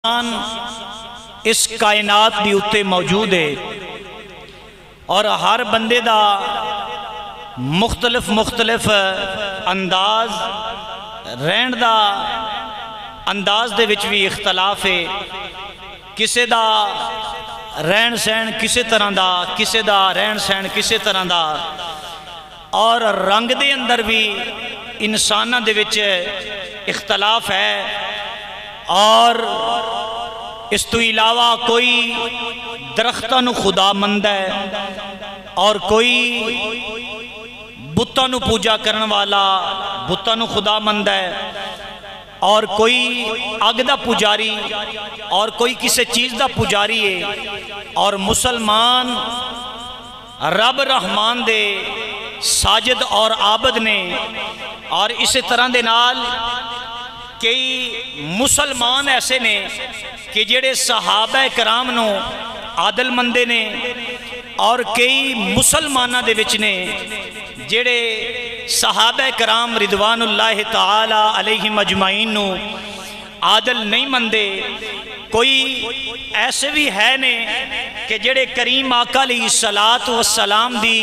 اس کائنات دی اتے موجود ہے اور ہر بندے دا مختلف انداز رہن دا انداز دے وچ بھی اختلاف ہے. کسے دا رہن سہن کسے طرح دا، کسے دا رہن سہن کسے طرح دا، اور رنگ دے اندر بھی انساناں دے وچ اختلاف ہے. اور اس تو علاوہ کوئی درختاں نو خدا مند ہے اور کوئی بتاں نو پوجا کرن والا بتاں نو خدا مند ہے، اور کوئی اگ دا پجاری اور کوئی کسی چیز دا پجاری ہے. اور مسلمان رب رحمان دے ساجد اور عابد نے. اور اسی طرح دے نال کئی مسلمان ایسے نے کہ جڑے صحابہ کرام نو عادل مندے نے، اور کئی مسلمانہ دے وچ نے جڑے صحابہ کرام رضوان اللہ تعالی علیہم اجمعین نو عادل نہیں مندے. کوئی ایسے بھی ہے نے کہ جڑے کریم آقا علیہ السلام دی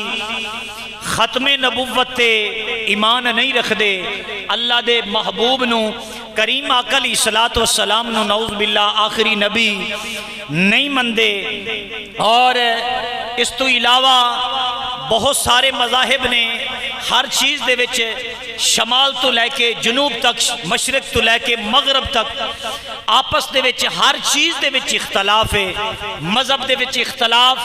ختم نبوت تے ایمان نہیں رکھ دے، اللہ دے محبوب نو کریم آقا علیہ السلام نو نعوذ باللہ آخری نبی نہیں مندے. اور اس تو علاوہ بہت سارے مذاہب نے ہر چیز دے وچ شمال تو لے کے جنوب تک، مشرق تو لے کے مغرب تک آپس دے وچ ہر چیز دے وچ اختلاف ہے. مذہب دے وچ اختلاف،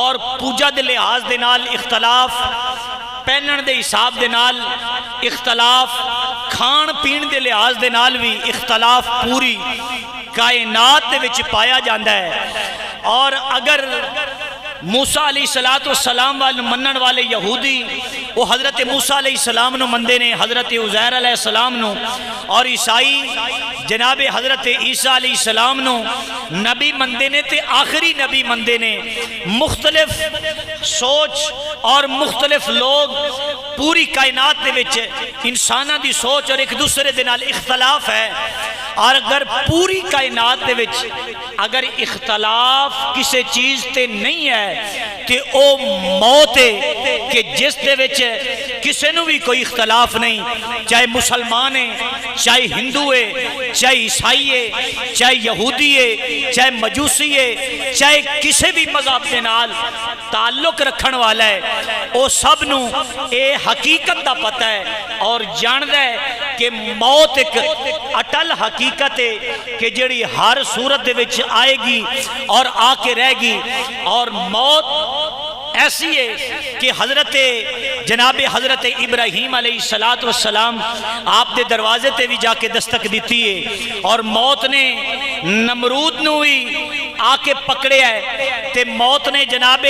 اور پوجا دے لحاظ دے نال اختلاف، پہنن دے حساب دے نال اختلاف، کھان پین دے لحاظ دے نال بھی اختلاف پوری کائنات دے وچ پایا جاندہ ہے. اور اگر موسیٰ علیہ السلام والے منن والے یہودی وہ حضرت موسیٰ علیہ السلام نو مندے نے، حضرت عزیر علیہ السلام نو، اور عیسائی جناب حضرت عیسیٰ علیہ السلام نو نبی مندے نے تے آخری نبی مندے نے. مختلف سوچ اور مختلف لوگ پوری کائنات دے وچ انسانہ دی سوچ اور ایک دوسرے دے نال اختلاف ہے. اور اگر پوری کائنات دے وچ اگر اختلاف کسی چیز تے نہیں ہے تے او موت ہے کہ جس دے وچ کسی نو بھی کوئی اختلاف نہیں، چاہے مسلمان ہے، چاہے ہندو ہے، چاہے عیسائی ہے، چاہے یہودی ہے، چاہے مجوسی ہے، چاہے کسی بھی مذہب دے نال تعلق رکھن والا ہے، او سب نو اے حقیقت دا پتہ ہے اور جاندہ ہے کہ موت ایک اٹل حقیقت ہے کہ جڑی ہر صورت دے وچ آئے گی اور آ کے رہ گی. اور موت ایسی ہے کہ جناب حضرت ابراہیم علیہ السلام آپ دے دروازے تے بھی جا کے دستک دیتی ہے، اور موت نے نمرود نو ہی آ کے پکڑے ہے تے موت نے جناب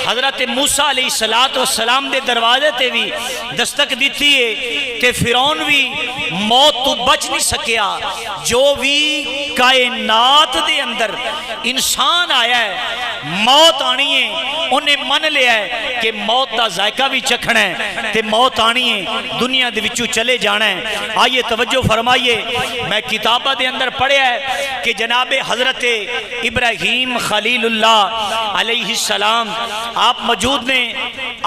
حضرت موسیٰ علیہ السلام دے دروازے تے بھی دستک دیتی ہے تے فرعون بھی موت تو بچ نہیں سکیا. جو بھی کائنات دے اندر انسان آیا ہے موت آنی ہے، انہیں من لیا ہے کہ موت دا ذائقہ بھی چکھنا ہے تے موت آنی ہے، دنیا دے وچوں چلے جانا ہے. آئیے توجہ فرمائیے، میں کتابہ دے اندر پڑھیا ہے کہ جناب حضرت ابراہیم خلیل اللہ علیہ السلام آپ موجود نے،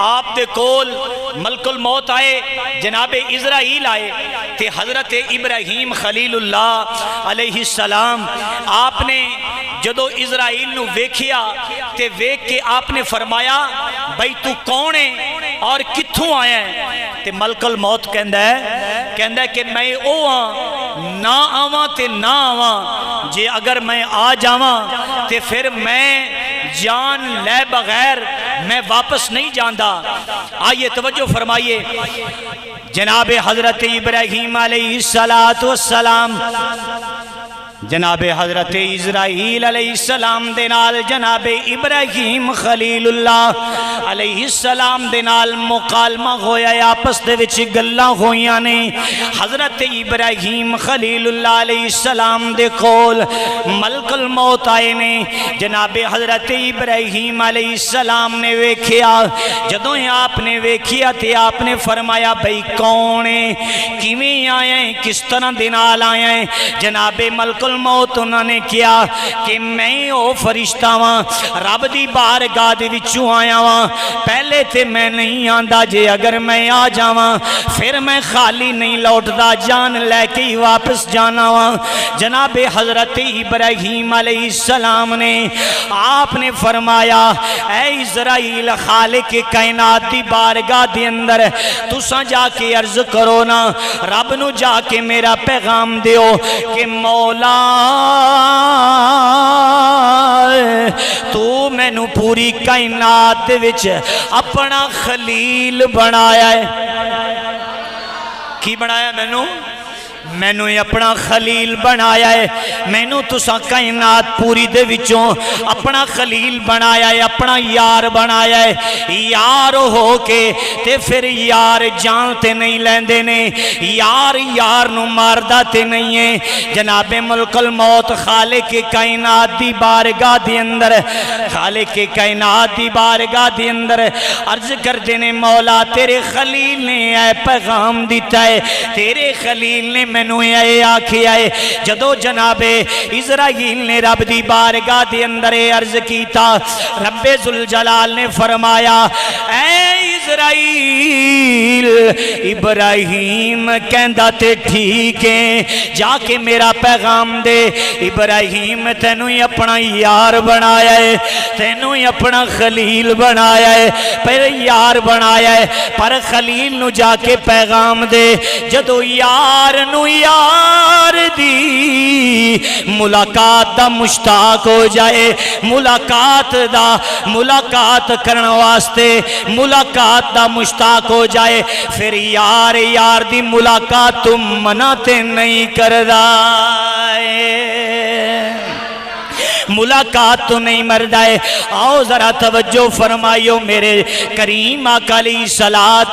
آپ دے کول ملک الموت آئے، جناب اسرائیل آئے تے حضرت ابراہیم خلیل اللہ علیہ السلام آپ نے جدو اسرائیل نو ویکھیا تے ویکھ کے آپ نے فرمایا بھئی تو کون ہے اور کتھوں آیا ہے؟ تے ملک الموت کہندہ ہے کہ میں او نہ آواں تے نہ آواں، جے اگر میں آ جاواں تے پھر میں جان لے بغیر میں واپس نہیں جاندہ. آئیے توجہ فرمائیے، جناب حضرت ابراہیم علیہ السلام جناب حضرت اسرائیل علیہ السلام دے نال جناب ابراہیم خلیل اللہ علیہ السلام دے نال مکالمہ ہویا ہے، آپس دے وچ گلاں ہویاں نے. حضرت ابراہیم خلیل اللہ علیہ السلام دے کول ملک الموت آئے نے. جناب حضرت ابراہیم علیہ السلام نے ویکھیا، جدوں آپ نے ویکھیا تے آپ نے فرمایا بھئی کون ہے، کیویں آئے ہیں، کس طرح دے نال آئے ہیں؟ جناب ملک الموت انہوں نے کیا کہ میں او فرشتہ ہاں رب دی بارگاہ دے وچوں آیا ہاں پہلے تے میں نہیں آندا جے اگر میں آ جاواں پھر میں خالی نہیں لوٹدا جان لے کے ہی واپس جانا ہاں جناب حضرت ابراہیم علیہ السلام نے آپ نے فرمایا اے اسرائیل خالق کائنات دی بارگاہ دے اندر تساں جا کے عرض کرو نا رب نو جا کے میرا پیغام دیو کہ مولا تو میں نو پوری کائنات دے وچ اپنا خلیل بنایا ہے کی بنایا میں نو اپنا خلیل بنایا ہے میں نو تساں کائنات پوری دے وچوں اپنا خلیل بنایا ہے اپنا یار بنایا ہے یار ہو کے تے پھر یار جان تے نہیں لیندے نے یار نو ماردا تے نہیں ہے جناب ملک الموت خالق کائنات دی بارگاہ دی اندر خالق کائنات دی بارگاہ دی اندر عرض کردے نے مولا تیرے خلیل نے اے پیغام دیتا ہے تیرے خلیل نے میں نو اے آکھی آئے جدو جناب اسرائیل نے رب دی بارگاہ دی اندر عرض کیتا رب ذوالجلال نے فرمایا اے اسرائیل ابراہیم کہندا تے ٹھیک ہے جا کے میرا پیغام دے ابراہیم تینوں ہی اپنا یار بنایا ہے تینوں ہی اپنا خلیل بنایا ہے پھر یار بنایا ہے پر خلیل نو جا کے پیغام دے جدو یار نو یار دی ملاقات دا مشتاق ہو جائے ملاقات کرن واسطے ملاقات دا مشتاق ہو جائے پھر یار دی ملاقات تم مناتے نہیں کردا ملاقات تو نہیں مردہ ہے آؤ ذرا توجہ فرمائیو میرے کریم آقا علیہ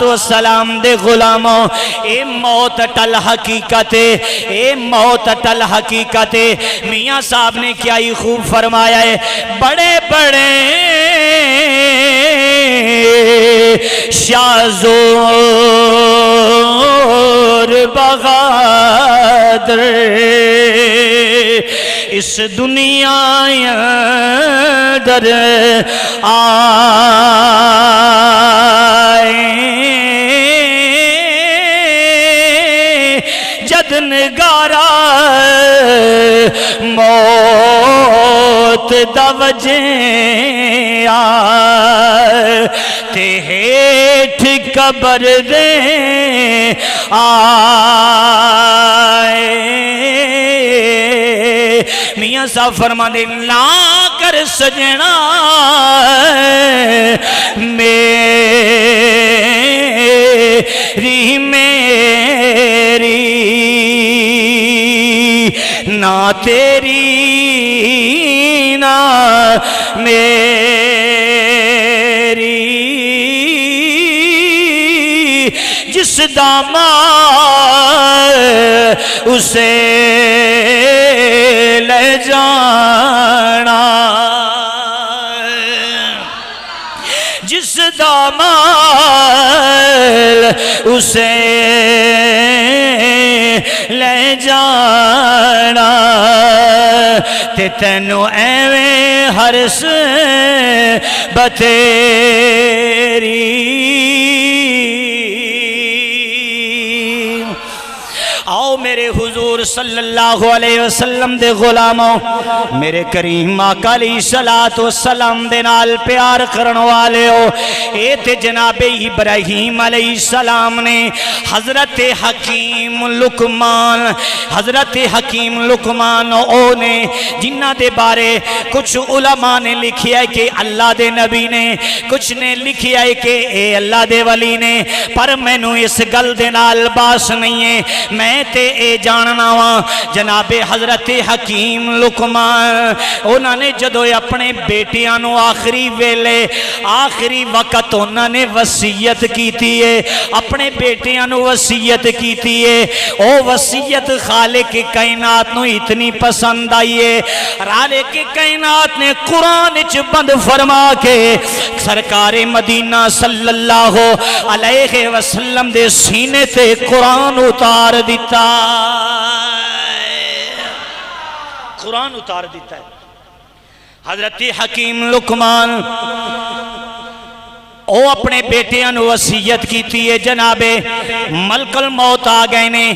السلام دے غلاموں اے موت ٹل حقیقت اے موت ٹل حقیقت میاں صاحب نے کیا ہی خوب فرمایا ہے بڑے بڑے شازور بغادر اس دنیا در آئے جد نگارا موت دا وجہ تے ہیٹھ قبر دے آئے میاں صاحب فرما دے لا کر سجنا میری نہ تیری نہ میری جس داماد اسے لے جانا جس داماد اسے لے جانا تے تینو ایویں ہرس بتیری آؤ میرے حضور صلی اللہ علیہ وسلم دے غلاموں میرے کریم آقا علیہ السلام دے نال پیار کرن والے ہو اے تے جناب ابراہیم علیہ السلام نے حضرت حکیم لقمان او نے جنہ دے بارے کچھ علماء نے لکھیا ہے کہ اللہ دے نبی نے کچھ نے لکھیا ہے کہ اے اللہ دے ولی نے پر میں نو اس گل دے نال باس نہیں ہے میں تے اے جاننا وہاں جناب حضرت حکیم لقمان انہوں نے جدو اپنے بیٹیاں نو آخری ویلے آخری وقت انہوں نے وصیت کیتی ہے اپنے بیٹیاں نو وصیت کیتی ہے او وصیت خالق کائنات نو اتنی پسند آئی ہے خالق کائنات نے قرآن چ بند فرما کے سرکار مدینہ صلی اللہ علیہ وسلم دے سینے تے قرآن اتار دیتا قرآن اتار دیتا ہے۔ حضرت حکیم لقمان او اپنے بیٹیاں نو وصیت کیتی ہے، جناب ملک الموت آ گئے نے،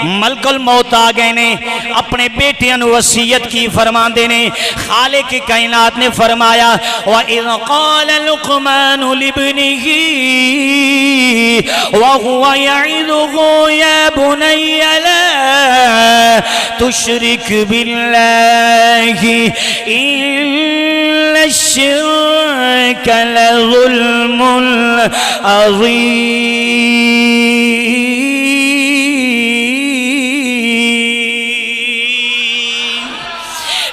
ملک الموت آ گئے نے، اپنے بیٹیاں نو وصیت کی فرماندے نے۔ خالق کائنات نے فرمایا وَإِذْ قَالَ لُقْمَانُ لِابْنِهِ وَهُوَ يَعِظُهُ يَا بُنَيَّ لَا تُشْرِكْ بِاللَّهِ إِنَّ الشِّرْكَ لَظُلْمٌ عظیم۔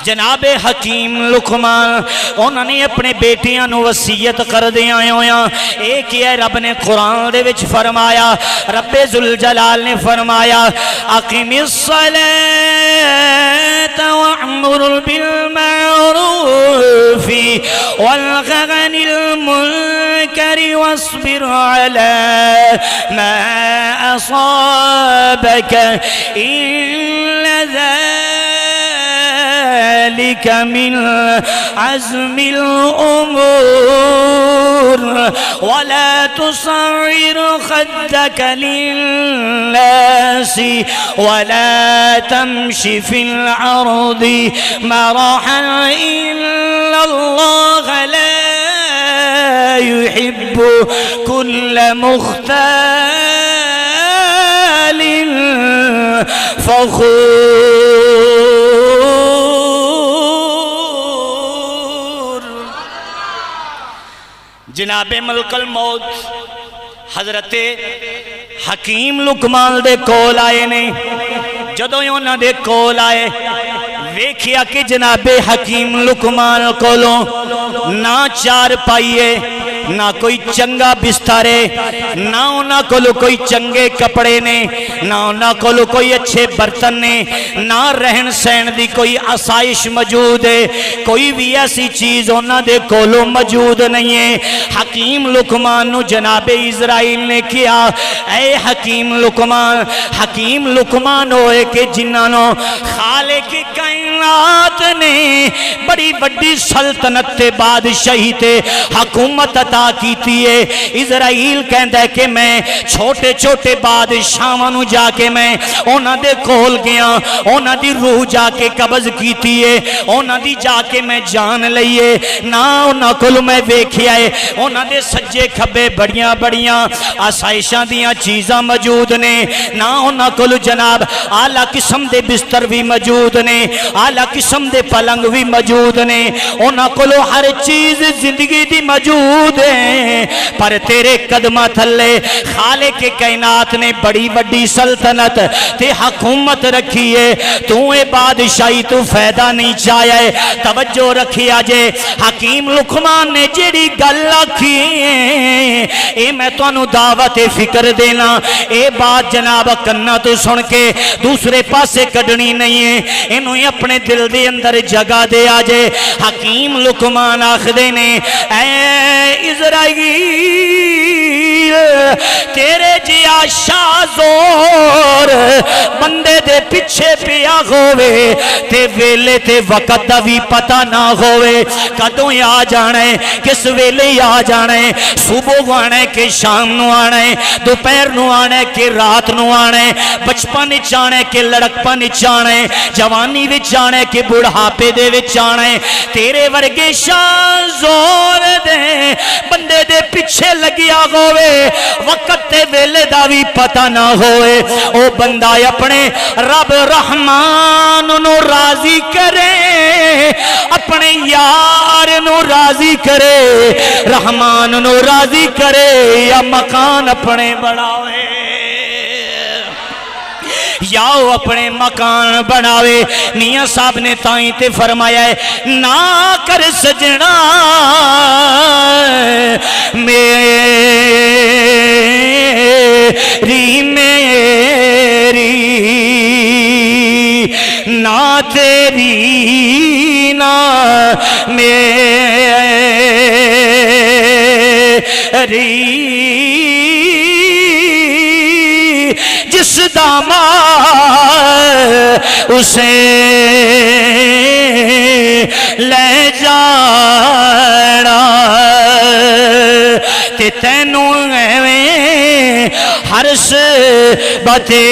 جناب حکیم لقمان انہوں نے اپنے بیٹیاں نو وصیت کر دیا ہویا، ایک ہے رب نے قرآن دے وچ فرمایا، رب ذوالجلال نے فرمایا اقیم الصلاة وأمر بالمعروف وانه عن المنكر واصبر على ما أصابك إن ذلك من عزم الأمور ولا تصعر خدك للناس ولا تمش في الأرض مرحا إن الله لا يحب كل مختال فخور۔ جناب ملک الموت حضرت حکیم لقمان دے کول آئے نے، جدوں انہاں دے کول آئے ویکھیا کہ جناب حکیم لقمان کولوں نہ چار پائیے، نہ کوئی چنگا بستارے، نہ انہاں کولوں کوئی چنگے کپڑے نے، نہ انہاں کولوں کوئی اچھے برتن نے، نہ رہن سہن دی کوئی آسائش موجود ہے، کوئی بھی ایسی چیز انہاں دے کولوں موجود نہیں ہے۔ حکیم لقمان نو جناب اسرائیل نے کیا اے حکیم لقمان ہوئے کہ جنہاں نو خالق کائنات نے بڑی بڑی سلطنت تے بادشاہی تے حکومت عطا کیتی ہے۔ اسرائیل کہندا ہے کہ میں چھوٹے چھوٹے بادشاہاں نو جا کے میں انہاں دے کول گیا، انہاں دی روح جا کے قبض کیتی ہے، انہاں دی جا کے میں جان لئیے، نہ انہاں کول میں ویکھیا ہے انہاں دے سجے کھبے بڑیاں بڑیاں آسائشاں دیاں چیزاں موجود نے، نہ انہاں کول جناب اعلیٰ قسم دے بستر بھی موجود نے، اعلیٰ قسم دے پلنگ بھی موجود نے، انہاں کولو ہر چیز زندگی دی موجود ہے، پر تیرے قدمہ تھلے خالق کائنات نے بڑی بڑی سلطنت تے حکومت رکھی ہے، تو اے بادشاہی تو فائدہ نہیں چاہیا ہے۔ توجہ رکھی آجے حکیم لقمان نے جیڑی گل آکھی اے میں تو انہوں دعوت فکر دینا، اے بات جناب کنہ تو سن کے دوسرے پاسے کڑنی نہیں ہے، انہوں ہی اپنے دل دے اندر جگہ دے آجے۔ حکیم لقمان آخدے نے اے اسرائیل تیرے جیا شازور بندے دے پچھے پیا ہوئے تے ویلے تے وقت دا بھی پتہ نہ ہوئے، کدوں آ جانا ہے، کس ویلے آ جانا ہے، صبح آنا ہے کہ شام نو آنا ہے، دوپہر نو آنا ہے کہ رات نو آنا ہے، بچپن وچ آنا ہے کہ لڑکپن وچ آنا ہے، جوانی وچ آنا ہے کہ بڑھاپے دے وچ آنا ہے۔ تیرے ورگے شان زور دے بندے دے پیچھے لگیا ہوئے، وقت تے ویلے دا بھی پتہ نہ ہوئے، او بندہ اپنے رب رحمان نو راضی کرے، اپنے یار نو راضی کرے، رحمان نو راضی کرے یا مکان اپنے بڑھاوے، یا اپنے مکان بناوے۔ میاں صاحب نے تائیں تے فرمایا ہے نہ کر سجنا میری نہ تیری نہ میری، جس داماد اسے لے جانا تے تینوں ایویں ہرس بتیری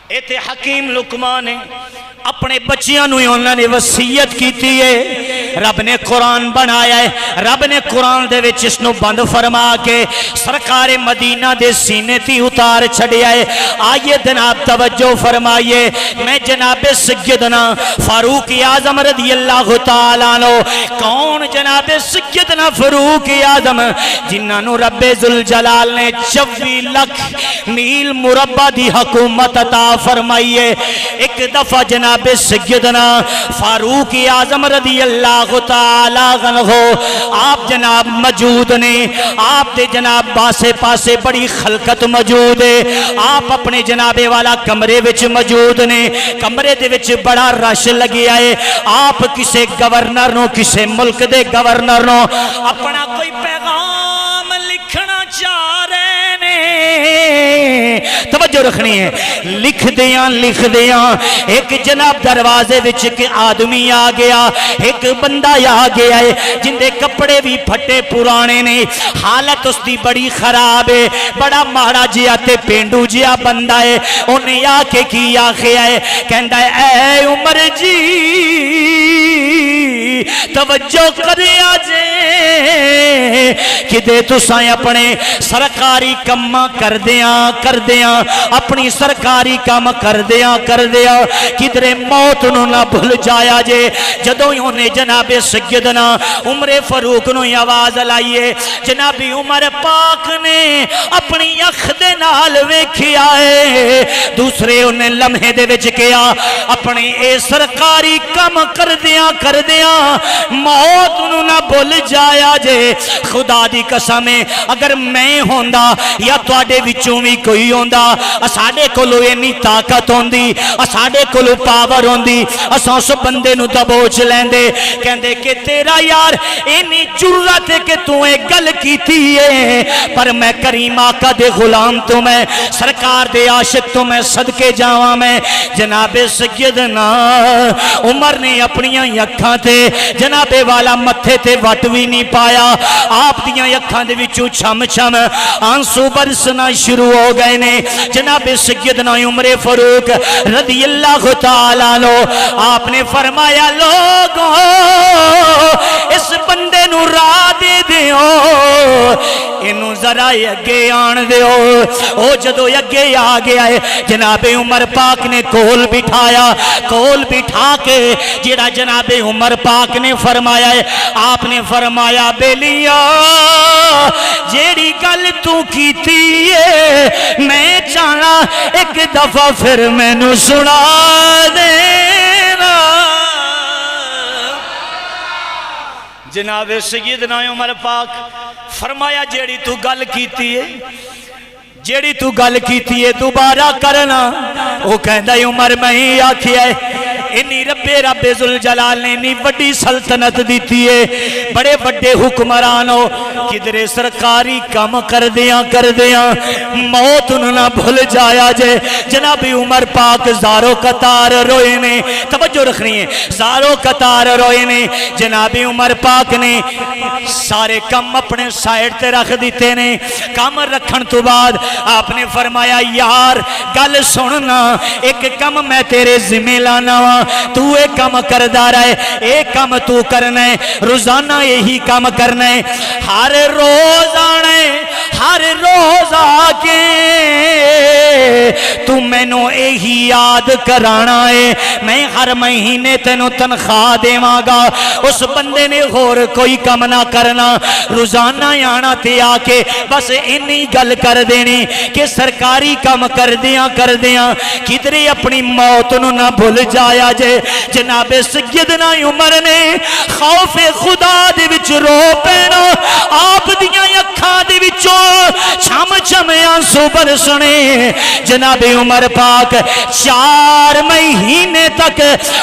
ایتھے حکیم لقمان نے اپنے بچیاں نو انہوں نے وصیت کیتی ہے رب نے قرآن بنایا ہے رب نے قرآن دے وچ اس نو بند فرما کے سرکار مدینہ دے سینے تی اتار چھڑیا ہے آئیے جناب توجہ فرمائیے میں جناب سیدنا فاروق اعظم رضی اللہ تعالیٰ عنہ کون جناب سیدنا فاروق اعظم جنہاں نو رب ذوالجلال نے 24 لاکھ میل مربع دی حکومت عطا فرمائیے ایک دفعہ جناب سیدنا فاروق اعظم رضی اللہ تعالیٰ عنہ آپ جناب موجود نے آپ دے جناب باسے پاسے بڑی خلقت موجود ہے آپ اپنے جناب والا کمرے وچ موجود نے کمرے دے وچ بڑا رش لگیا ہے آپ کسے گورنر نو کسے ملک دے گورنر نو اپنا کوئی پیغام لکھنا چاہ رہے نے توجہ رکھنی ہے لکھ دیاں ایک جناب دروازے وچ کے آدمی آ گیا ایک بندہ آ گیا ہے جن دے کپڑے بھی پھٹے پرانے نے حالت اس دی بڑی خراب ہے بڑا ماڑا جیا تے پینڈو جیا بندہ ہے انہیں آ کے کی آخیا ہے کہندا ہے اے عمر جی توجہ کریا جے کہ دے تسائیں اپنے سرکاری کماں کر دیاں اپنی سرکاری کام کر دیاں کدرے موت نو نہ بھول جایا جے جدوں انہیں جناب سیدنا عمر فاروق نو آواز لائیے جناب عمر پاک نے اپنی اکھ دے نال ویکھیا ہے دوسرے انہیں لمحے دے وچ کیا اپنی اے سرکاری کام کر دیاں موت نو نہ بھول جایا جے خدا دی قسم اگر میں ہوندا یا تواڈے وچوں وی کوئی ہوندا اساڈے کولو اینی طاقت ہوندی اساڈے کولو پاور ہوندی اساں اس بندے نو دبوچ لیندے کہندے کہ تیرا یار اینی جرات ہے کہ تو اے گل کیتی ہے پر میں کریم آقا دے غلام تو میں سرکار دے عاشق تو میں صدقے جاواں میں جناب سیدنا عمر نے اپنی اکھاں تے جناب والا متھے تے وٹ بھی نہیں پایا آپ دیاں اکھاں دے وچوں چھم آنسو برسنا شروع ہو گئے نے جناب سیدنا عمر فاروق رضی اللہ تعالیٰ عنہ آپ نے فرمایا لوگوں اس بندے نو راہ دے دیو انو ذرا اگے آن دیو او جدو اگے آ گیا ہے جناب عمر پاک نے کول بٹھا کے جڑا جناب عمر پاک نے فرمایا ہے آپ نے فرمایا بیلیا جیڑی گل تو کیتی ہے میں چاہنا ایک دفعہ پھر میں نو سنا دینا جناب سیدنا عمر پاک فرمایا جیڑی تو گل کیتی ہے دوبارہ کرنا وہ کہندہ عمر میں ہی آکھیا ہے انی رب ذوالجلال نے انی بڑی سلطنت دیتی ہے بڑے بڑے حکمرانوں کدرے سرکاری کام کر دیاں موت نہ بھول جایا جے جناب عمر پاک زارو قطار روئے نے توجہ رکھنی ہے زارو قطار روئے نے جناب عمر پاک نے سارے کم اپنے سائیڈ تے رکھ دیتے نے کام رکھن تو بعد آپ نے فرمایا یار گل سننا ایک کم میں تیرے ذمہ لانا وا تو ایک کام کردہ رہے ایک کام تو کرنا ہے روزانہ یہی کام کرنا ہے ہر روز آکے تو میں نو یہی یاد کرانا ہے میں ہر مہینے تینوں تنخواہ دے مانگا اس بندے نے اور کوئی کام نہ کرنا روزانہ آنا تے آکے بس انی گل کر دینی کہ سرکاری کام کر دیاں کدھرے اپنی موت نو نہ بھول جایا جے جناب سیدنا عمر نے خوف خدا دے وچ رو پینا آپ دیاں اکھاں دے وچوں چھم چھم آنسو برسنے جناب عمر پاک 4 مہینے تک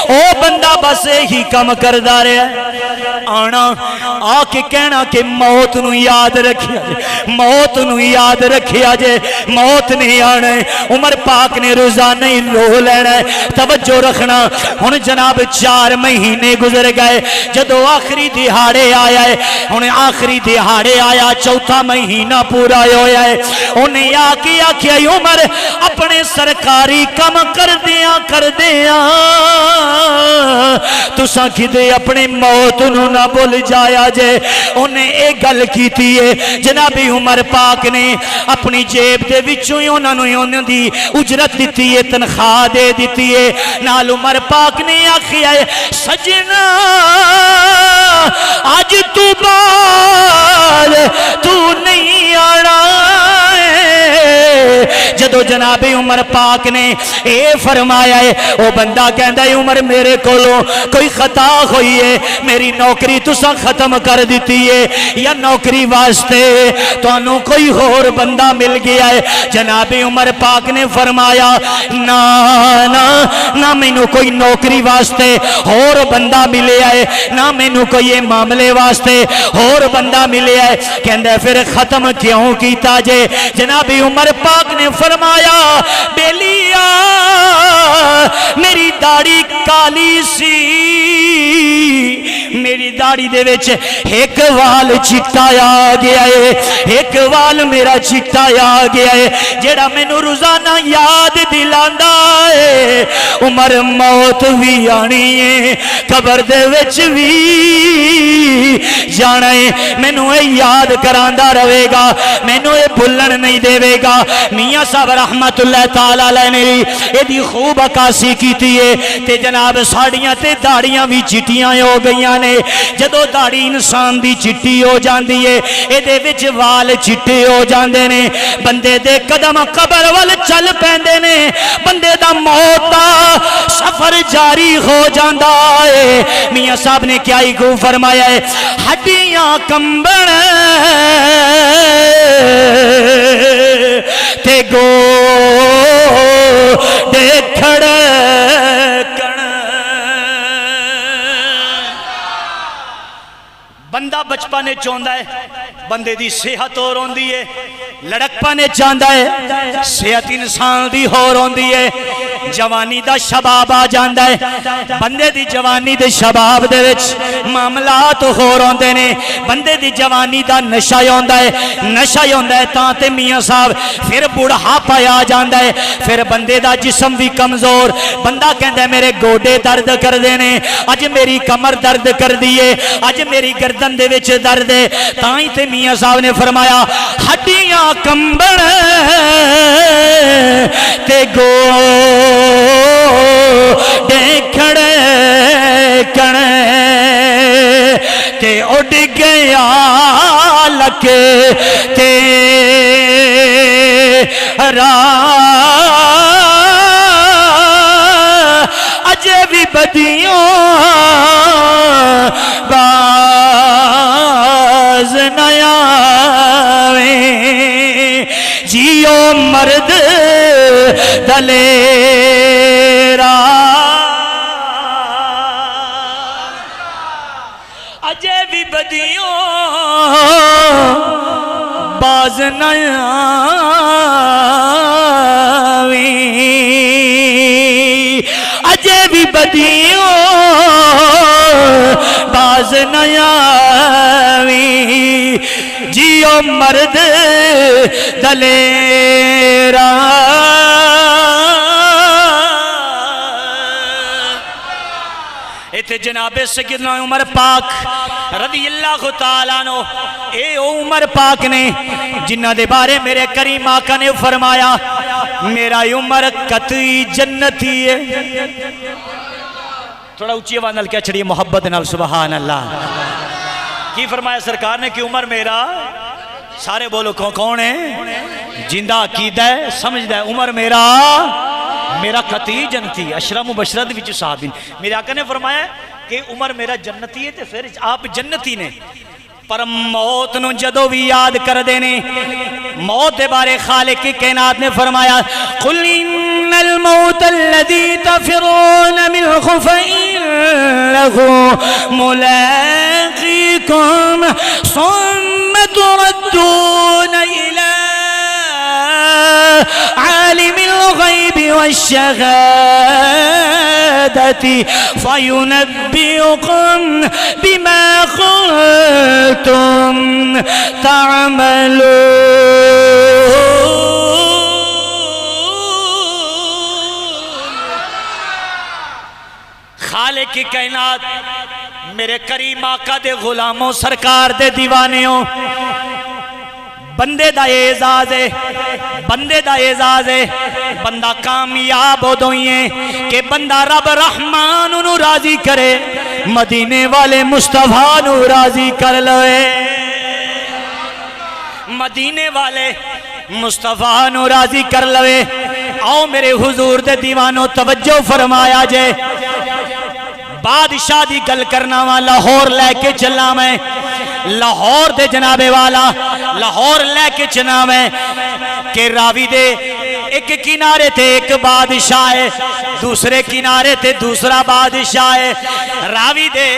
او بندہ بس ہی کم کردا رہا آنا آ کے کہنا کہ موت نو یاد رکھیا جے موت نو یاد رکھیا جے موت نہیں آنا ہے عمر پاک نے روزانہ ہی رو لینا ہے توجہ رکھنا ہن جناب 4 مہینے گزر گئے جدو آخری دہاڑے آیا ہے ہن آخری دہاڑے آیا چوتھا مہینہ پورا ہویا ہے انہیں آکے آکھیا عمر اپنے سرکاری کم کر دیاں تساں کدے اپنے موت نو نہ بھول جایا جے انہیں ایک گل کیتی ہے جناب عمر پاک نے اپنی جیب دے وچوں ہی انہوں دی اجرت دیتی ہے تنخواہ دے دیتی ہے نال عمر پاک نے آکھیا ہے سجنا آج تو بعد تو نہیں آنا جدو جناب عمر پاک نے اے فرمایا ہے وہ بندہ کہندا ہے عمر میرے کولوں کوئی خطا ہوئی ہے میری نوکری تساں ختم کر دیتی ہے یا نوکری واسطے تانوں کوئی اور بندہ مل گیا ہے جناب عمر پاک نے فرمایا نا نا نہ مینوں کوئی نوکری واسطے اور بندہ ملیا ہے نہ مینوں کوئی یہ معاملے واسطے اور بندہ ملیا ہے کہندا پھر ختم کیوں کیتا جے جناب عمر پاک نے فرمایا بیلیا میری داڑھی کالی سی میری داڑھی دے وچ ایک وال چٹا آ گیا ہے ایک وال میرا چٹا آ گیا ہے جیڑا مینوں روزانہ یاد دلاندا ہے عمر موت بھی آنی ہے قبر دے وچ بھی جانا ہے مینوں اے یاد کراندا رہے گا مینوں اے بھولن نہیں دے گا میاں صاحب رحمت اللہ تعالی علیہ نے ایدی خوب عکاسی کیتی ہے تے جناب ساڑیاں تے داڑیاں بھی چٹیاں ہو گئیاں نے جدو داڑی انسان دی چٹی ہو جاندی ہے اے دے وچ وال چٹے ہو جاندے نے بندے دے قدم قبر وال چل پیندے نے بندے دا موت دا سفر جاری ہو جاندا ہے میاں صاحب نے کیا ہی کو فرمایا ہے ہڈیاں کمبن تے گو دیکھڑ کن بندہ بچپنے چوندا ہے بندے دی صحت اور ہوندی ہے لڑک پانے چاہندا ہے صحت انسان دی اور ہوندی ہے جوانی دا شباب آ جاندا ہے بندے دی جوانی دے شباب دے وچ معاملات اور ہوندے نے بندے دی جوانی دا نشہ ہوندا ہے تاں تے میاں صاحب پھر بڑھاپا آ جاندا ہے پھر بندے دا جسم بھی کمزور بندہ کہندا ہے میرے گوڈے درد کر دے نے اج میری کمر درد کر دیے اج میری گردن دے وچ درد ہے تاں ہی تے میاں صاحب نے فرمایا ہڈیاں کمبن تے گو دیکھڑ کن تے اڈ گیا لکے تے را اجے بھی بدیوں باز نیا جیو مرد دلیرا اجے بھی بدیوں باز نیا اجے بھی بدیوں باز نیا جیو مرد دلیرا ایتھے جناب سیدنا عمر پاک رضی اللہ تعالیٰ عنہ اے عمر پاک نے جنہ دے بارے میرے کریم آقا نے فرمایا میرا عمر قطعی جنتی ہے تھوڑا اونچی آواز نال کیا چھڑیے محبت نال سبحان اللہ کی فرمایا سرکار نے کہ عمر میرا سارے بولو کون ہے جندہ عقیدہ ہے سمجھدہ ہے عمر میرا قطعی جنتی اشرا مبشرہ وچ صحابین میرے آقا نے فرمایا کہ عمر میرا جنتی ہے تے پھر آپ جنتی نے پر موت نو جدو بھی یاد کر دینے موت دے بارے خالق کی کائنات نے فرمایا قل ان الموت الذي تفرون منه فإنه ملاقيكم ثم تردون إلى عالم الغيب والشهادة فينبئكم بما كنتم تعملون خالق کی کائنات میرے کریم آقا دے غلاموں سرکار دے دیوانیوں بندے دا اعزاز ہے بندے دا اعزاز ہے بندہ کامیاب ہو دوئیں کہ بندہ رب رحمان انہوں راضی کرے مدینے والے مصطفیٰ نو راضی کر لوے مدینے والے مصطفیٰ نو راضی کر لوے آؤ میرے حضور دے دیوانوں توجہ فرمایا جے بادشاہ دی گل کرنا وا لاہور لے کے چلا میں لاہور دے جنابے والا لاہور لے کے چلا میں کہ راوی دے ایک کنارے تے ایک بادشاہ ہے دوسرے کنارے تے دوسرا بادشاہ ہے راوی دے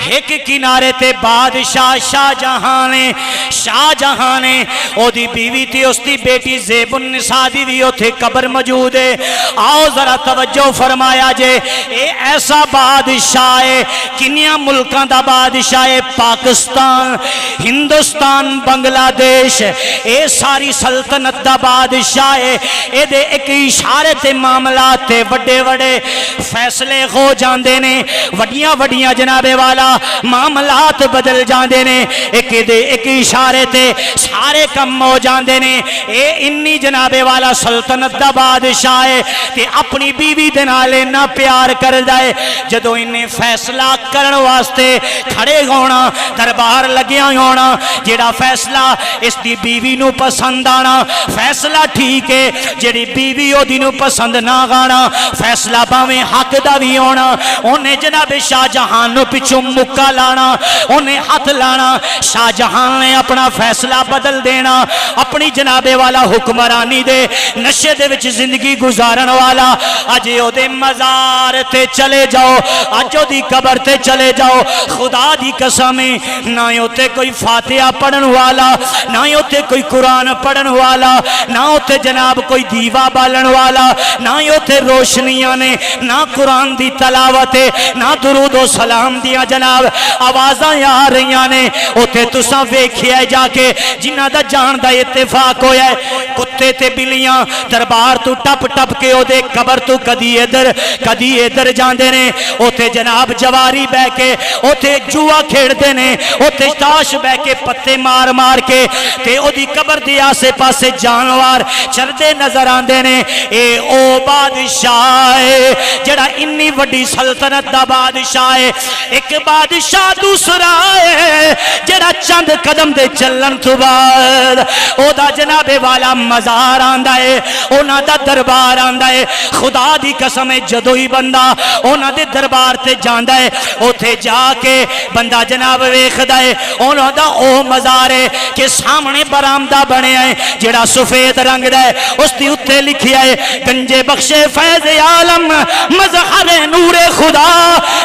ایک کنارے تے بادشاہ شاہ جہاں نے او دی بیوی تھی اس دی بیٹی زیب النساء دی بھی تھے قبر موجود ہے آؤ ذرا توجہ فرمایا جے اے ایسا بادشاہ ہے کنیاں ملکاں دا بادشاہ ہے پاکستان ہندوستان بنگلہ دیش اے ساری سلطنت دا بادشاہ ہے اے دے ایک اشارے تے معاملات تے وڈے وڈے فیصلے ہو جاندے نے وڈیاں وڈیاں جنابے والا معاملات بدل جاندے نے ایک اشارے تے سارے کم ہو جاندے نے اے انی جنابے والا سلطنت دا بادشاہ ہے تے اپنی بیوی دے نال نہ پیار کر دائے جدو انہیں فیصلہ کرن واسطے کھڑے ہونا دربار لگیا ہونا جیڑا فیصلہ اس دی بیوی نو پسند آنا فیصلہ ٹھیک ہے جیڑی بیوی او دی نو پسند نہ آنا فیصلہ باویں حق دا بھی ہونا انہیں جناب شاہ جہان نو پچھو مکہ لانا انہیں ہاتھ لانا شاہ جہان نے اپنا فیصلہ بدل دینا اپنی جنابے والا حکمرانی دے نشے دے وچ زندگی گزارن والا اجے او دے مزار تے چلے جاؤ اج او دی قبر تے چلے جاؤ خدا دی قسم نہ ہوتے کوئی فاتحہ پڑھن والا نہ ہوتے کوئی قرآن پڑھن والا نہ ہوتے جناب کوئی دیوا بالن والا نہ ہوتے روشنیاں نے نہ قرآن دی تلاوت نہ درود و سلام دیا جناب آوازاں آ رہیاں نے ہوتے تساں ویکھیا جا کے جنہ دا جان دا اتفاق ہویا ہے کتے تے بلیاں دربار تو ٹپ ٹپ کے او دے قبر تو کدی ادھر جاندے نے ہوتے جناب جواری بہ کے ہوتے جوا کھیڑ دے نے ہوتے تاش بہ کے پتے مار مار کے تے او دی قبر دی آسے پاسے جانوار چردے نظر آندے نے اے او بادشاہ ہے جڑا انی وڈی سلطنت دا بادشاہ ہے ایک بادشاہ دوسرا ہے جڑا چند قدم دے چلن تو بعد او دا جناب والا مزار آندا ہے اونا دا دربار آندا ہے خدا دی قسم جدو ہی بندہ اونا دے دربار تے جاندا ہے اوتھے جا کے بندہ جناب ویکھدا ہے اونا دا او مزار ہے کہ سامنے برآمدہ بنے ہے جڑا سفید رنگ دا ہے اس دی اوتے لکھیا ہے گنجے بخش فیض عالم مظہر نور خدا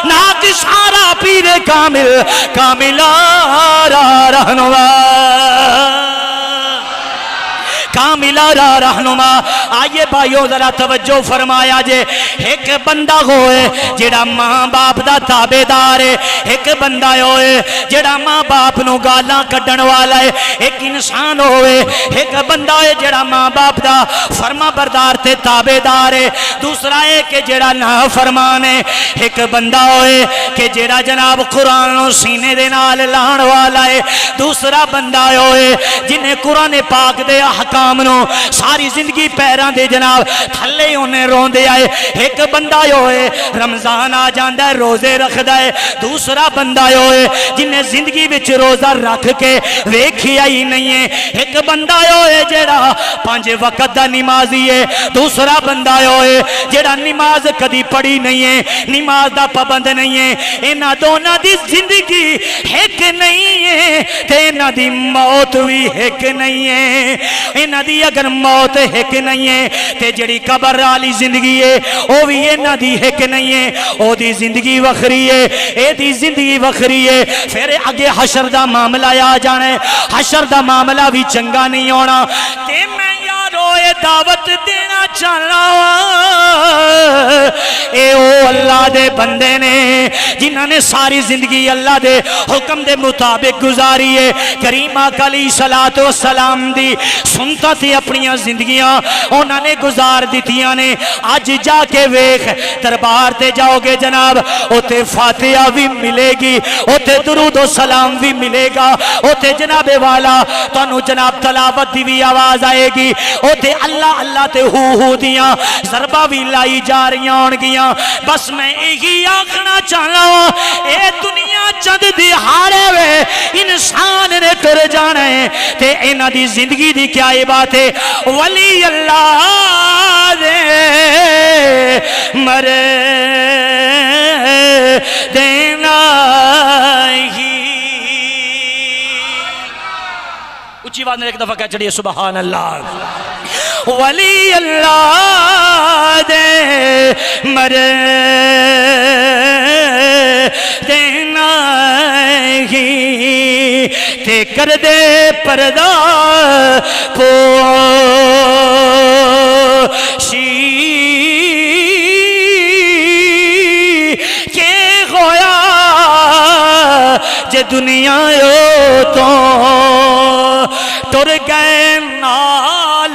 ناک سارا پیر کامل رہنما کاملہ رہنما آئیے بھائیو ذرا توجہ فرمایا جے ایک بندہ ہوئے جڑا ماں باپ دا تابعدار ہے ایک بندہ ہوئے جڑا ماں باپ نو گالاں کڈن والا ہے ایک انسان ہوئے ایک بندہ ہے جڑا ماں باپ دا فرما بردار تے تابعدار ہے دوسرا ہے کہ جڑا نافرمان ہے ایک بندہ ہوئے کہ جڑا جناب قرآن نو سینے دے نال لان والا ہے دوسرا بندہ ہوئے جنہیں قرآن پاک دے احکام امام نو ساری زندگی پیران دے جناب تھلے انہیں رون دے آئے. ایک بندہ ہوئے رمضان آ جاندہ ہے روزے رکھ دائے, دوسرا بندہ ہوئے جنہیں زندگی بچ روزہ رکھ کے ویکھیا ہی نہیں ہے. ایک بندہ ہوئے جیڑا 5 وقت دا نمازی ہے, دوسرا بندہ ہوئے جیڑا نماز کدی پڑھی نہیں ہے, نماز دا پابند نہیں ہے. انہاں دونوں دی زندگی ایک نہیں ہے تے انہاں دی موت بھی ایک نہیں ہے. انہاں دی اگر موت ایک نہیں ہے تے جڑی قبر والی زندگی ہے او بھی انہاں دی ایک نہیں ہے. او دی زندگی وکھری ہے, اے دی زندگی وکھری ہے. پھر اگے حشر دا معاملہ آ جانا ہے, حشر دا معاملہ بھی چنگا نہیں ہونا. تے میں یارو اے دعوت دینا چاہنا اے او اللہ دے بندے نے جنہاں نے ساری زندگی اللہ دے حکم دے مطابق گزاری ہے. کریم آقا علیہ الصلوۃ والسلام دی سنتا تھی اپنی زندگیاں انہاں نے گزار دیتیاں نے. اج جا کے ویکھ دربار تے جاؤ گے جناب اوتے فاتحہ بھی ملے گی, اوتے درود و سلام بھی ملے گا, اوتے جناب والا تانوں جناب تلاوت دی بھی آواز آئے گی, اوتے اللہ اللہ تے ہو دیاں ضربہ بھی لائی جا رہی ہون گیاں. بس میں یہی آکھنا چاہنا اے دنیا چند دہاڑے وے انسان نے ٹر جانا ہے تے انہاں دی زندگی دی کیا بات ہے. ولی اللہ دے مرے دینا ہی. اچھی بات نے ایک دفعہ کہہ چڑھئے سبحان اللہ. ولی اللہ دے مرے دینا ہی تے کر دے پردہ پوشی کے ہویا جے دنیا یو تو ٹر گئے نال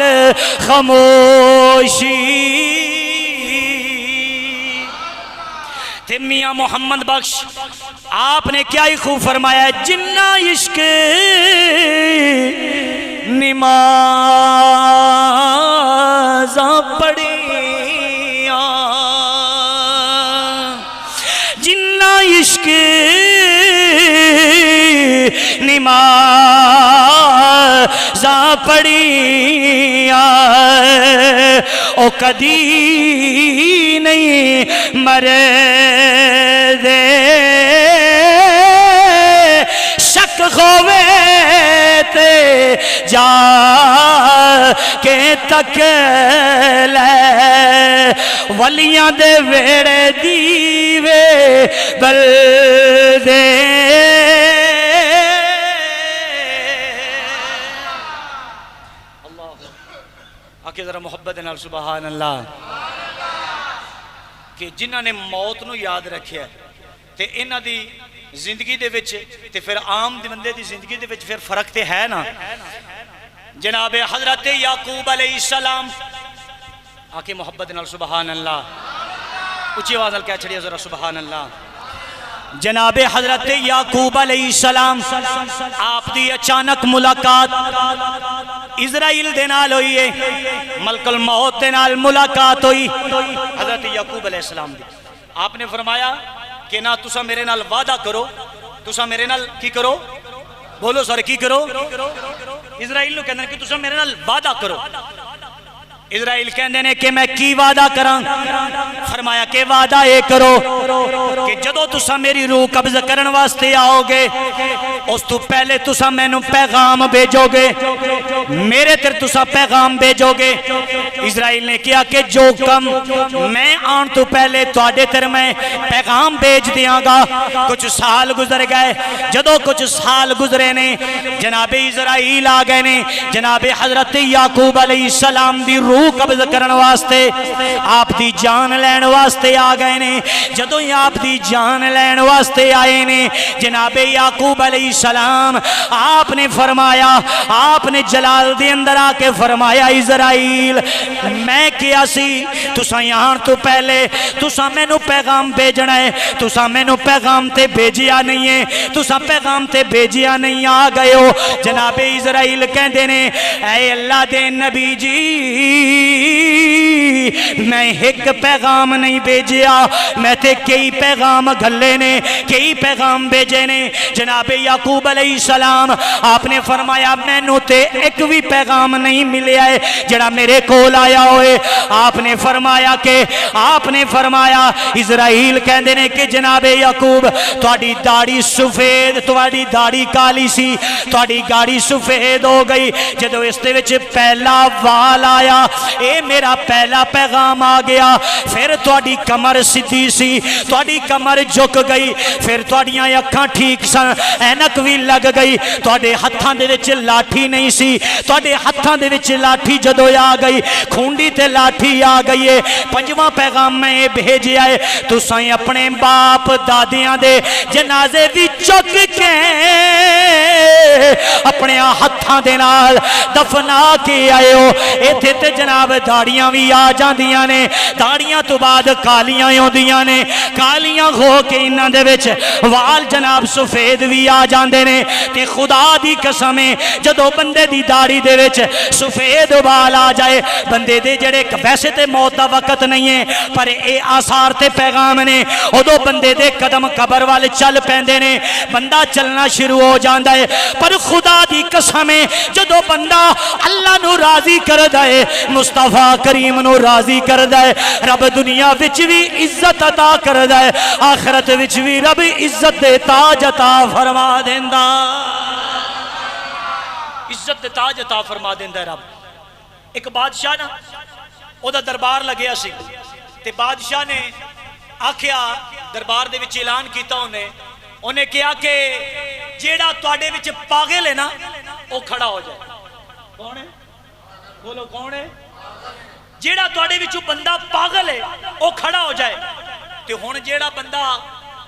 خاموشی. تے میاں محمد بخش آپ نے کیا ہی خوب فرمایا ہے, جنہ عشق نمازاں پڑھیاں, جنہ عشق نمازاں پڑھیاں او کدی نہیں مرے دے. شک ہووے تے جا کے تک لے ولیاں دے ویڑے دیوے بل دے. آکے ذرا محبت نال سبحان اللہ. کہ جنہاں نے موت نو یاد رکھیا ہے تے انہاں دی زندگی دے وچ تے پھر عام دی بندے دی زندگی دے وچ پھر فرق تے ہے نا. جناب حضرت یعقوب علیہ السلام آکے محبت نال سبحان اللہ. اچھی آواز نال کہہ چھڑیا ذرا سبحان اللہ. جناب حضرت یعقوب علیہ السلام آپ دی اچانک ملاقات اسرائیل دے نال ہوئی ہے, ملک الموت دے نال ملاقات ہوئی حضرت یعقوب علیہ السلام دی. آپ نے فرمایا کہ نہ تسا میرے نال وعدہ کرو, تسا میرے نال کی کرو, بولو سارے کی کرو. اسرائیل نو کہندے نے کہ تسا میرے نال وعدہ کرو. اسرائیل کہندے نے کہ میں کی وعدہ کراں. فرمایا کہ وعدہ اے کرو کہ جدو تسا میری روح قبض کرن واسطے آؤ گے اس تو پہلے تسا مینوں پیغام بھیجو گے, میرے تر تسا پیغام بھیجو گے. اسرائیل نے کیا کہ جو کم میں آن تو پہلے تواڈے تر میں پیغام بھیج دیاں گا. کچھ سال گزر گئے, جدو کچھ سال گزرے نے جناب اسرائیل آ گئے نے جناب حضرت یعقوب علیہ السلام دی روح قبض کرن واسطے, آپ دی جان لین واسطے آ گئے نے. جدوں آپ دی جان لین واسطے آئے نے جناب یعقوب علیہ السلام آپ نے فرمایا آپ نے جلال دے اندر آ کے فرمایا اسرائیل میں کیا سی تسا یہاں تو پہلے تسا میں نو پیغام بھیجنا ہے تسا میں نو پیغام تے بھیجیا نہیں ہے تسا پیغام تے بھیجیا نہیں آ گئے ہو جناب اسرائیل کہندے نے اے اللہ دے نبی جی میں ایک پیغام نہیں بھیجیا میں تے کئی پیغام گھلے نے کئی پیغام بھیجے نے جناب یعقوب علیہ السلام آپ نے فرمایا میں نو تے ایک بھی پیغام نہیں ملیا ہے جڑا میرے کول آیا ہوئے آپ نے فرمایا اسرائیل کہندے نے کہ جناب یعقوب تہاڈی داڑھی سفید تہاڈی داڑھی کالی سی تہاڈی گاڑی سفید ہو گئی جدو اس دے وچ پہلا وال آیا اے میرا پہلا پیغام آ گیا پھر تہاڈی کمر سیدھی سی تہاڈی کمر جھک گئی پھر تہاڈیاں اکھاں ٹھیک سن اینک بھی لگ گئی تہاڈے ہتھاں دے وچ لاٹھی نہیں سی تہاڈے ہتھاں دے وچ لاٹھی جدو آ گئی کھونڈی تے لاٹھی آ گئی ہے پنجواں پیغام میں بھیجیا ہے تساں اپنے باپ دادیاں دے جنازے بھی چک کے اپنے ہتھاں دے نال دفنا کے آئے ہو ایتھے تے جناب داڑیاں بھی آ جاندیاں نے داڑیاں تو بعد کالیاں ہوندیاں نے کالیاں ہو کے انہاں دے وچ وال جناب سفید بھی آ جاندے نے تے خدا دی قسم جدو بندے دی داڑھی دے وچ سفید وال آ جائے بندے دے جڑے ویسے تے موت دا وقت نہیں ہے پر اے آثار تے پیغام نے ادو بندے دے قدم قبر والے چل پیندے نے بندہ چلنا شروع ہو جاندا ہے پر خدا دی قسم جدو بندہ اللہ نو راضی کردا ہے مصطفیٰ کریم نو راضی کردا ہے رب دنیا وچ بھی عزت عطا کردا ہے آخرت وچ بھی رب عزت دے تاج عطا فرما دیندا عزت دے تاج عطا فرما دیندا ہے رب ایک بادشاہ نا او دا دربار لگیا سی تے بادشاہ نے آکھیا دربار دے وچ اعلان کیتا انہیں کہا کہ جیڑا تواڈے وچ پاگل ہے نا او کھڑا ہو جائے کون ہے بولو کون ہے جیڑا تواڈے وچ بندہ پاگل ہے او کھڑا ہو جائے تے ہن جیڑا بندہ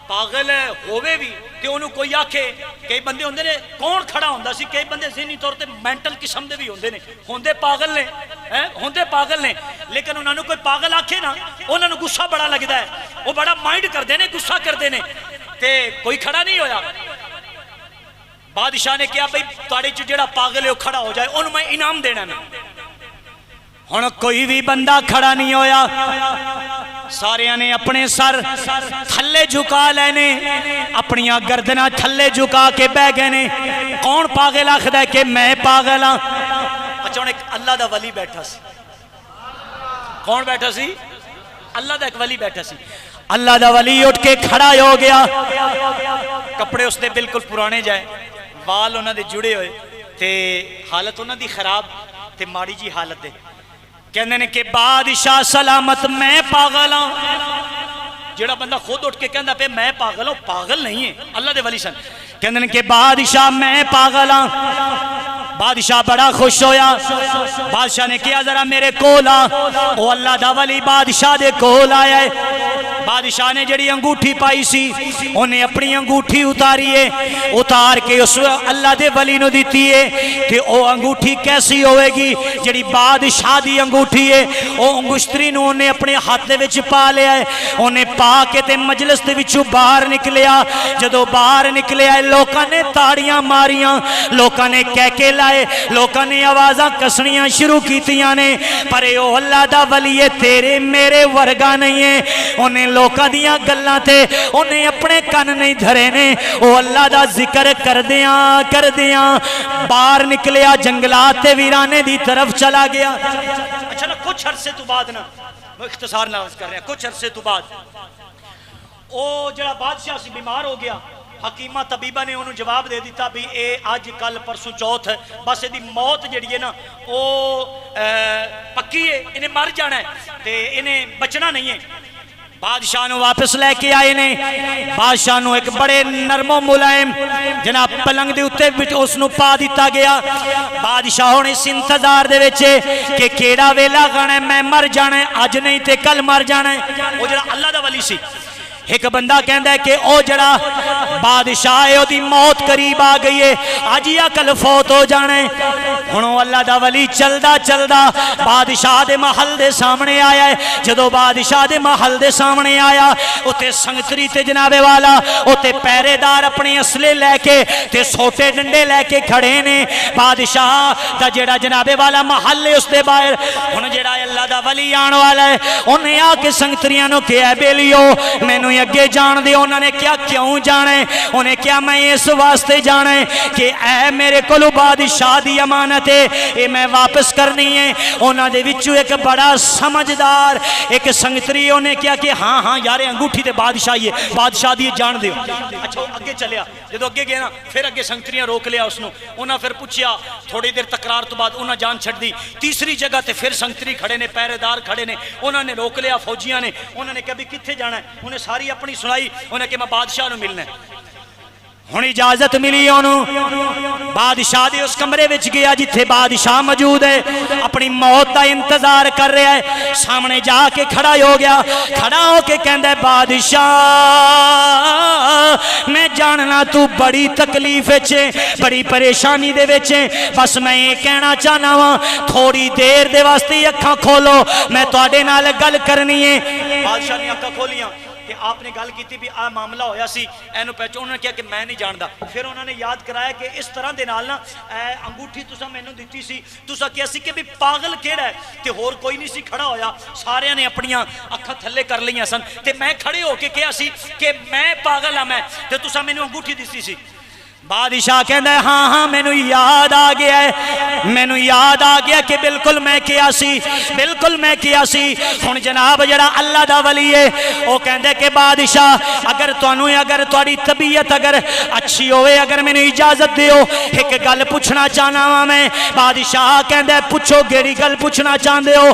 پاگل ہووے بھی تے انہوں کوئی آکھے کئی بندے ہوندے نے کون کھڑا ہوندا سی کئی بندے ذہنی طور تے مینٹل قسم دے بھی ہوندے نے ہوندے پاگل نے لیکن انہوں نے کوئی پاگل آکھے نا انہوں نے غصہ بڑا لگدا ہے وہ بڑا مائنڈ کردے نے غصہ کردے نے تے کوئی کھڑا نہیں ہویا بادشاہ نے کہا بھئی تواڈے چ جڑا پاگل ہے وہ کھڑا ہو جائے انہوں میں انعام دینا نا ہن کوئی بھی بندہ کھڑا نہیں ہویا سارے نے اپنے سر تھلے جھکا لینے اپنی گردناں تھلے جھکا کے بہ گئے نے کون پاگل آکھدا ہے کہ میں پاگل ہاں اچھا ہن ایک اللہ دا ولی بیٹھا سی کون بیٹھا سی اللہ دا ایک ولی بیٹھا سی اللہ دا ولی اٹھ کے کھڑا ہو گیا کپڑے اس دے بالکل پرانے جائے وال انہاں دے جڑے ہوئے تے حالت انہاں دی خراب تے ماڑی جی حالت دے کہنے نے کہ بادشاہ سلامت میں پاگل ہوں جڑا بندہ خود اٹھ کے کہندا پہ میں پاگل ہوں پاگل نہیں ہے اللہ دے ولی سن کہنے نے کہ بادشاہ میں پاگل ہوں بادشاہ بڑا خوش ہویا بادشاہ نے کیا ذرا میرے کول آ او اللہ دا ولی بادشاہ دے کول آیا ہے بادشاہ نے جڑی انگوٹھی پائی سی انہیں اپنی انگوٹھی اتاری ہے اتار کے اس اللہ دے ولی نو دیتی ہے کہ او انگوٹھی کیسی ہوئے گی جڑی بادشاہ دی انگوٹھی ہے او انگشتری نو انہیں اپنے ہاتھ دے وچ پا لیا ہے انہیں پا کے تے مجلس دے وچوں باہر نکلیا جدو باہر نکلیا ہے لوکاں نے تاڑیاں ماریاں لوکاں نے کہہ کے لائے لوکاں نے آوازاں کسنیاں شروع کیتیاں نے پر او اللہ دا ولی ہے تیرے میرے ورگا نہیں ہے انہیں لوکاں دیاں گلاں تے انہیں اپنے کن نہیں دھرے نے او اللہ دا ذکر کر دیاں باہر نکلیا جنگلات تے ویرانے دی طرف چلا گیا اچھا نا کچھ عرصے تو بعد نا اختصار نہ کر رہے ہیں کچھ عرصے تو بعد او جڑا بادشاہ سی بیمار ہو گیا حکیمہ طبیبہ نے انہوں جواب دے دیتا بھی اے آج کل پرسوں چوتھ ہے بس دی موت جڑی ہے نا او پکی ہے انہیں مر جانا ہے تے انہیں بچنا نہیں ہے بادشاہ نو واپس لے کے آئے نے بادشاہ نو ایک بڑے نرم و ملائم جناب پلنگ دے اتے اس نو پا دیتا گیا بادشاہ نے اس انتظار دے وچے کہ کیڑا ویلا گانا ہے میں مر جانا ہے آج نہیں تے کل مر جانا ہے وہ جڑا اللہ دا ولی سی ایک بندہ کہندا ہے کہ او جڑا بادشاہ ہے او دی موت قریب آ گئی ہے اج یا کل فوت ہو جانا ہے ہن اللہ دا ولی چلدا چلدا بادشاہ دے محل دے سامنے آیا ہے جدوں بادشاہ دے محل دے سامنے آیا اوتے سنگتری تے جناب والا اوتے پہرے دار اپنے اسلحے لے کے تے سوٹے ڈنڈے لے کے کھڑے نے بادشاہ دا جڑا جناب والا محل ہے اس دے باہر ہن جڑا اللہ دا ولی آن والا ہے انہیں آ کے سنگتریاں نو کہیا بیلیو مینوں اگے جان دے انہوں نے کیا کیوں جانا ہے انہیں کیا میں اس واسطے جانا ہے کہ اے میرے کولو بادشاہ دی امانت ہے اے میں واپس کرنی ہے انہوں نے وچوں ایک بڑا سمجھدار ایک سنگتری انہیں کیا کہ ہاں ہاں یار انگوٹھی تے بادشاہی ہے بادشاہ دی جان دیو اچھا اگے چلیا جدو اگے گیا نا پھر اگے سنگتریاں روک لیا اس نو انہاں پھر پوچھیا تھوڑی دیر تکرار تو بعد انہاں جان چھڑ دی تیسری جگہ تے پھر سنگتری کھڑے نے پہرے دار کھڑے نے انہوں نے روک لیا فوجیاں نے انہوں نے کہا بھی کتھے جانا ہے انہیں ساری اپنی سنائی انہیں کہ میں بادشاہ نو ملنا ہے ہن اجازت ملی انہوں بادشاہ دے اس کمرے وچ گیا جتھے بادشاہ موجود ہے اپنی موت دا انتظار کر رہا ہے سامنے جا کے کھڑا ہو گیا کھڑا ہو کے کہندا ہے بادشاہ میں جاننا تو بڑی تکلیف وچ بڑی پریشانی دے وچ بس میں یہ کہنا چاہنا وا تھوڑی دیر دے واسطے اکھاں کھولو میں تواڈے نال گل کرنی ہے بادشاہ نے اکھاں کھولیاں کہ آپ نے گل کی بھی آ معاملہ ہویا سی اینو پہچو انہوں نے کہا کہ میں نہیں جاندا پھر انہوں نے یاد کرایا کہ اس طرح دے نال نا انگوٹھی تسا مینوں دتی سی تسا کہیا سی کہ بھی پاگل کیڑا ہے تے ہور کوئی نہیں سی کھڑا ہویا سارے نے اپنیاں اکھاں تھلے کر لیاں سن تے میں کھڑے ہو کے کہیا سی کہ میں پاگل ہاں میں تے تسا مینوں انگوٹھی دتی سی بادشاہ کہندا ہے ہاں ہاں مینوں یاد آ گیا ہے مینوں یاد آ گیا کہ بالکل میں کیا سی بالکل میں کیا سی ہن جناب جڑا اللہ دا ولی ہے او کہندا کہ بادشاہ اگر تانوں اگر تہاڈی طبیعت اگر اچھی ہوئے اگر مینوں اجازت دیو ایک گل پوچھنا چاہنا وا میں بادشاہ کہندا ہے پوچھو کیڑی گل پوچھنا چاہندے ہو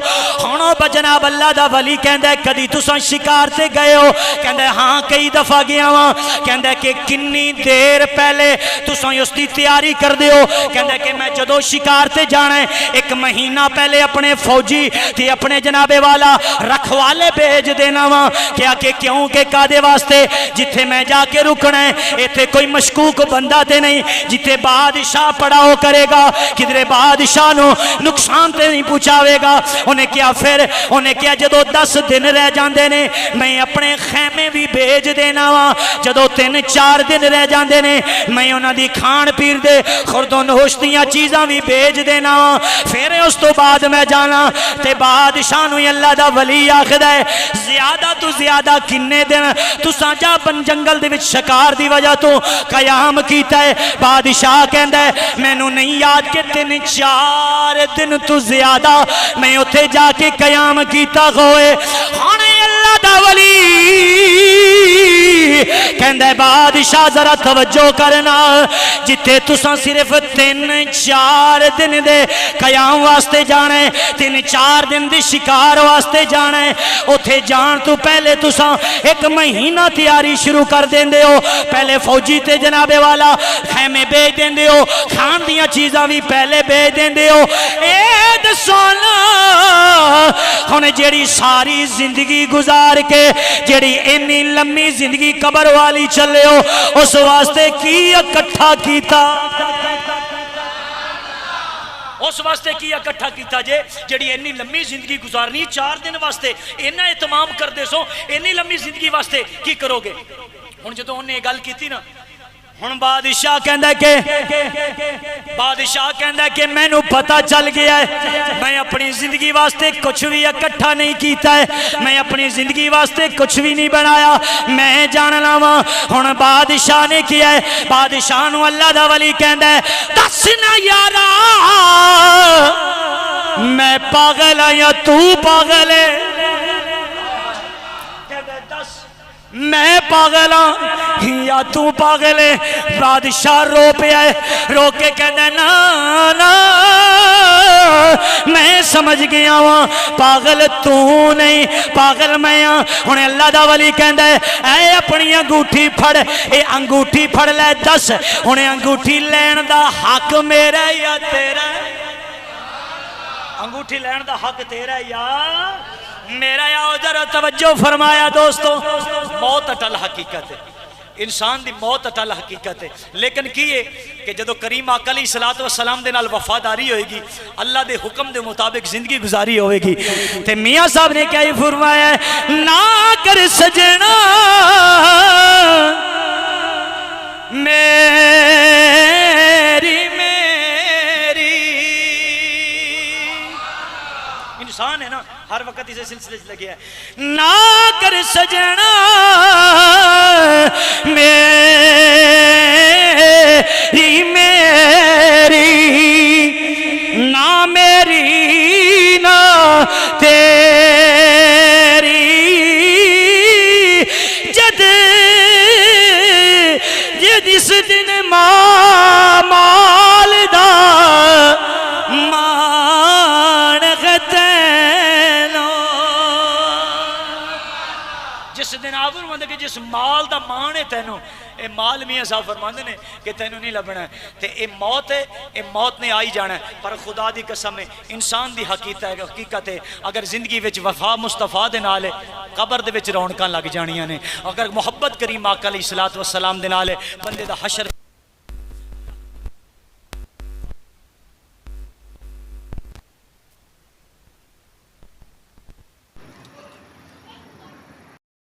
ہن او جناب اللہ دا ولی کہندا ہے کدی تساں شکار تے گئے ہو کہندا ہے ہاں کئی دفعہ گیا وا کہندا ہے کہ کنی دیر پہلے تساں اس دی تیاری کر دیو کہندا کہ میں جدو شکار تے جانا ہے ایک مہینہ پہلے اپنے فوجی تے اپنے جناب والا رکھوالے بھیج دینا وا کیا کہ کیوں کہ کادے واسطے جتھے میں جا کے رکنا ہے ایتھے کوئی مشکوک بندہ تے نہیں جتھے بادشاہ پڑاؤ کرے گا کدھرے بادشاہ نو نقصان تے نہیں پہنچاوے گا انہیں کیا پھر انہیں کیا جدو 10 دن رہ جاندے نے میں اپنے خیمے بھی بھیج دینا وا جدو 3-4 دن رہ جاندے نے میں انہاں دی کھان پیر دے خورد و نوش دیاں چیزاں بھی بھیج دینا پھر اس تو بعد میں جانا تے بادشاہ نو اللہ دا ولی آکھدا ہے زیادہ تو زیادہ کنے دن تساں جا بن جنگل دے وچ شکار دی وجہ تو قیام کیتا ہے بادشاہ کہندا ہے مینوں نہیں یاد کہ 3-4 دن تو زیادہ میں اوتھے جا کے قیام کیتا ہوئے ہن اللہ دا ولی کہندا ہے بادشاہ ذرا توجہ کرنا جتے تساں صرف 3-4 دن دے قیام واسطے جانا ہے 3-4 دن دے شکار واسطے جانا ہے اوتھے جان تو پہلے تساں ایک مہینہ تیاری شروع کر دیندے ہو پہلے فوجی تے جناب والا خیمے بھیج دیندے ہو کھان دیاں چیزاں بھی پہلے بھیج دیندے ہو اے دسونا ہن جیڑی ساری زندگی گزار کے جیڑی انی لمبی زندگی قبر والی چلے ہو اس واسطے کی اکٹھا کیتا اس واسطے کی اکٹھا کیتا جے جڑی انی لمبی زندگی گزارنی 4 دن واسطے اینا اہتمام کر دے سو انی لمبی زندگی واسطے کی کرو گے ہن جدوں انہیں گل کیتی نا ہن بادشاہ کہندا کہ مینوں پتہ چل گیا ہے میں اپنی زندگی واسطے کچھ بھی اکٹھا نہیں کیتا ہے میں اپنی زندگی واسطے کچھ بھی نہیں بنایا میں جاننا وا ہن بادشاہ نے کیا ہے بادشاہ نو اللہ دا ولی کہندا ہے دس نا یارا میں پاگل ہاں یا تو پاگل ہے میں پاگل ہاں یا تو پاگل ہے بادشاہ رو پہ آئے رو کے کہنا نا نا میں سمجھ گیا ہوں پاگل تو نہیں پاگل میں ہاں انہیں اللہ دا ولی کہندا ہے اے اپنی انگوٹھی پھڑ اے انگوٹھی پھڑ لے دس انہیں انگوٹھی لین دا حق میرا یا تیرا انگوٹھی لین دا حق تیرا یا میرا یا ادھر توجہ فرمایا دوستو موت اٹل حقیقت ہے، انسان دی موت اٹل حقیقت ہے، لیکن کیے کہ جدو کریم آقا علیہ الصلوۃ والسلام دے نال وفاداری ہوئے گی، اللہ دے حکم دے مطابق زندگی گزاری ہوئے گی، تے میاں صاحب نے کیا ہی فرمایا ہے، نہ کر سجنا میری انسان ہے نا، ہر وقت اسے سلسلے سے لگے ہے، نہ کر سجنا میری نہ میری نہ تیری جد اس دن مال دا مان غتینو، جس دن آپ فرماندے کہ جس مال دا مان ہے تینوں، اے مال میاں صاحب فرماندے نے کہ تینوں نہیں لبنا ہے، تے اے موت ہے، اے موت نے آئی جانا ہے، پر خدا دی قسم ہے انسان دی حقیقت ہے، اگر زندگی وچ وفا مصطفیٰ دے نال ہے قبر دے وچ رونقاں لگ جانیاں نے، اگر محبت کریم آقا علیہ الصلوۃ والسلام دے نال ہے بندے دا حشر